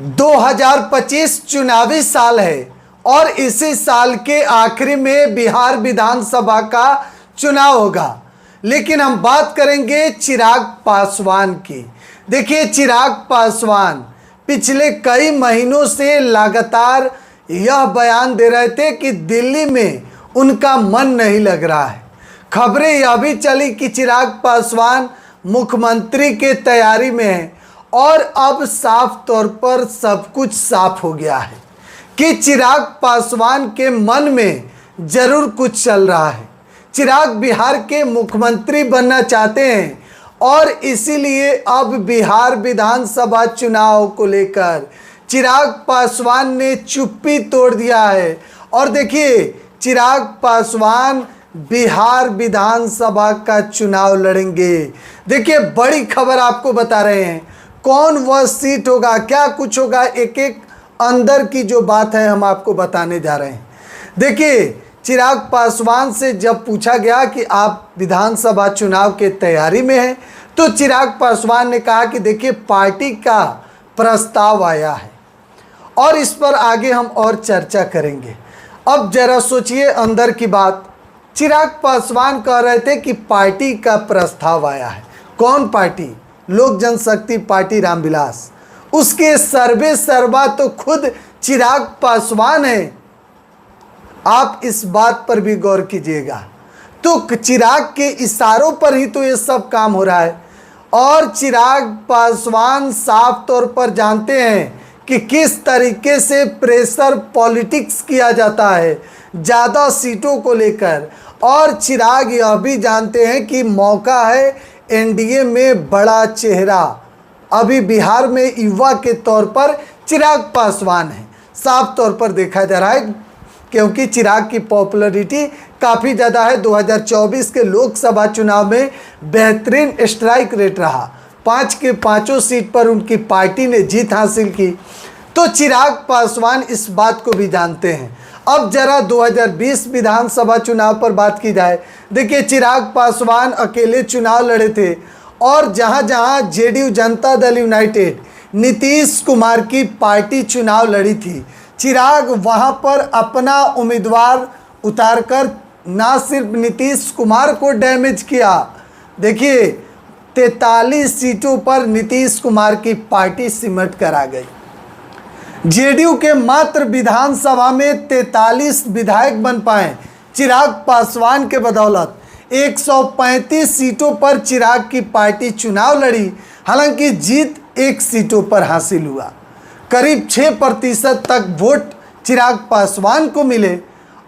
2025 चुनावी साल है और इसी साल के आखिरी में बिहार विधानसभा का चुनाव होगा। लेकिन हम बात करेंगे चिराग पासवान की। देखिए, चिराग पासवान पिछले कई महीनों से लगातार यह बयान दे रहे थे कि दिल्ली में उनका मन नहीं लग रहा है। खबरें यह भी चली कि चिराग पासवान मुख्यमंत्री के तैयारी में है और अब साफ तौर पर सब कुछ साफ हो गया है कि चिराग पासवान के मन में जरूर कुछ चल रहा है। चिराग बिहार के मुख्यमंत्री बनना चाहते हैं और इसीलिए अब बिहार विधानसभा चुनाव को लेकर चिराग पासवान ने चुप्पी तोड़ दिया है। और देखिए, चिराग पासवान बिहार विधानसभा का चुनाव लड़ेंगे। देखिए, बड़ी खबर आपको बता रहे हैं, कौन वह सीट होगा, क्या कुछ होगा, एक एक अंदर की जो बात है हम आपको बताने जा रहे हैं। देखिए, चिराग पासवान से जब पूछा गया कि आप विधानसभा चुनाव के तैयारी में हैं, तो चिराग पासवान ने कहा कि देखिए, पार्टी का प्रस्ताव आया है और इस पर आगे हम और चर्चा करेंगे। अब जरा सोचिए अंदर की बात। चिराग पासवान कह रहे थे कि पार्टी का प्रस्ताव आया है। कौन पार्टी? लोक जनशक्ति पार्टी रामविलास। उसके सर्वे सर्वा तो खुद चिराग पासवान है। आप इस बात पर भी गौर कीजिएगा। तो चिराग के इशारों पर ही तो ये सब काम हो रहा है। और चिराग पासवान साफ तौर पर जानते हैं कि किस तरीके से प्रेशर पॉलिटिक्स किया जाता है ज़्यादा सीटों को लेकर। और चिराग यह भी जानते हैं कि मौका है एनडीए में बड़ा चेहरा। अभी बिहार में युवा के तौर पर चिराग पासवान है, साफ तौर पर देखा जा रहा है, क्योंकि चिराग की पॉपुलैरिटी काफ़ी ज़्यादा है। 2024 के लोकसभा चुनाव में बेहतरीन स्ट्राइक रेट रहा, 5 के 5 सीट पर उनकी पार्टी ने जीत हासिल की। तो चिराग पासवान इस बात को भी जानते हैं। अब जरा 2020 विधानसभा चुनाव पर बात की जाए। देखिए, चिराग पासवान अकेले चुनाव लड़े थे और जहां जहां जेडीयू जनता दल यूनाइटेड नीतीश कुमार की पार्टी चुनाव लड़ी थी, चिराग वहां पर अपना उम्मीदवार उतारकर ना सिर्फ नीतीश कुमार को डैमेज किया। देखिए, 43 सीटों पर नीतीश कुमार की पार्टी सिमट कर आ गई। जेडीयू के मात्र विधानसभा में 43 विधायक बन पाए चिराग पासवान के बदौलत। 135 सीटों पर चिराग की पार्टी चुनाव लड़ी, हालांकि जीत 1 सीटों पर हासिल हुआ। करीब 6% तक वोट चिराग पासवान को मिले।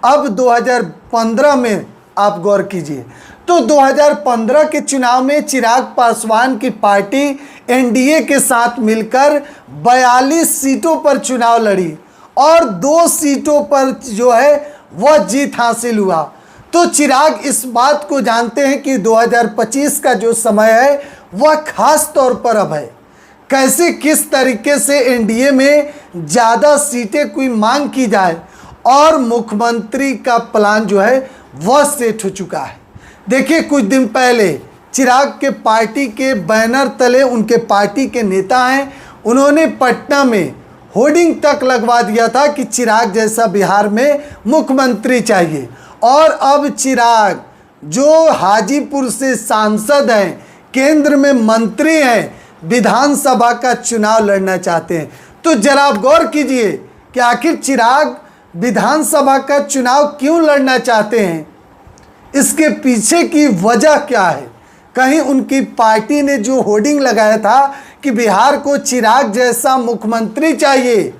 अब 2015 में आप गौर कीजिए, तो 2015 के चुनाव में चिराग पासवान की पार्टी एनडीए के साथ मिलकर 42 सीटों पर चुनाव लड़ी और 2 सीटों पर जो है वह जीत हासिल हुआ। तो चिराग इस बात को जानते हैं कि 2025 का जो समय है वह खास तौर पर अब है। कैसे किस तरीके से एनडीए में ज़्यादा सीटें कोई मांग की जाए, और मुख्यमंत्री का प्लान जो है वह सेट हो चुका है। देखिए, कुछ दिन पहले चिराग के पार्टी के बैनर तले उनके पार्टी के नेता हैं, उन्होंने पटना में होर्डिंग तक लगवा दिया था कि चिराग जैसा बिहार में मुख्यमंत्री चाहिए। और अब चिराग जो हाजीपुर से सांसद हैं, केंद्र में मंत्री हैं, विधानसभा का चुनाव लड़ना चाहते हैं। तो जरा आप गौर कीजिए कि आखिर चिराग विधानसभा का चुनाव क्यों लड़ना चाहते हैं, इसके पीछे की वजह क्या है। कहीं उनकी पार्टी ने जो होर्डिंग लगाया था कि बिहार को चिराग जैसा मुख्यमंत्री चाहिए,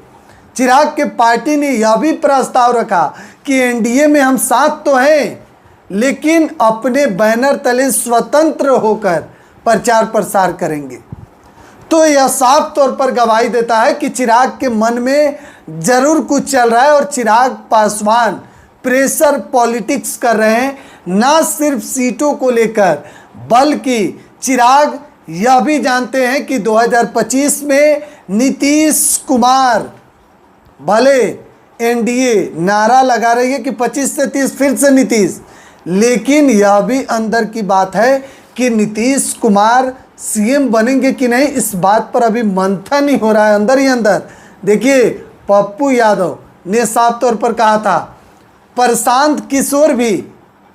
चिराग के पार्टी ने यह भी प्रस्ताव रखा कि एनडीए में हम साथ तो हैं, लेकिन अपने बैनर तले स्वतंत्र होकर प्रचार प्रसार करेंगे। तो यह साफ तौर पर गवाही देता है कि चिराग के मन में जरूर कुछ चल रहा है और चिराग पासवान प्रेशर पॉलिटिक्स कर रहे हैं, ना सिर्फ सीटों को लेकर, बल्कि चिराग यह भी जानते हैं कि 2025 में नीतीश कुमार, भले एनडीए नारा लगा रही है कि 25 से 30 फिर से नीतीश, लेकिन यह भी अंदर की बात है कि नीतीश कुमार सीएम बनेंगे कि नहीं, इस बात पर अभी मंथन ही हो रहा है अंदर ही अंदर। देखिए, पप्पू यादव ने साफ तौर पर कहा था, प्रशांत किशोर भी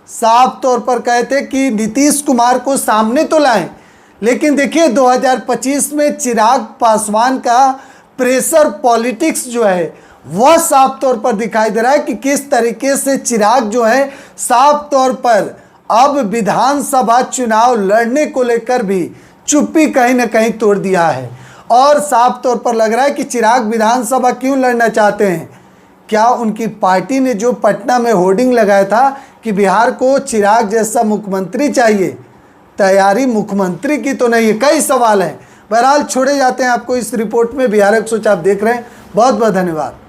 साफ तौर पर कहे थे कि नीतीश कुमार को सामने तो लाएं, लेकिन देखिए 2025 में चिराग पासवान का प्रेशर पॉलिटिक्स जो है वह साफ तौर पर दिखाई दे रहा है कि किस तरीके से चिराग जो है साफ तौर पर अब विधानसभा चुनाव लड़ने को लेकर भी चुप्पी कहीं ना कहीं तोड़ दिया है। और साफ तौर पर लग रहा है कि चिराग विधानसभा क्यों लड़ना चाहते हैं? क्या उनकी पार्टी ने जो पटना में होर्डिंग लगाया था कि बिहार को चिराग जैसा मुख्यमंत्री चाहिए, तैयारी मुख्यमंत्री की तो नहीं है? कई सवाल हैं। बहरहाल छोड़े जाते हैं आपको इस रिपोर्ट में। बिहार 104 आप देख रहे हैं। बहुत बहुत धन्यवाद।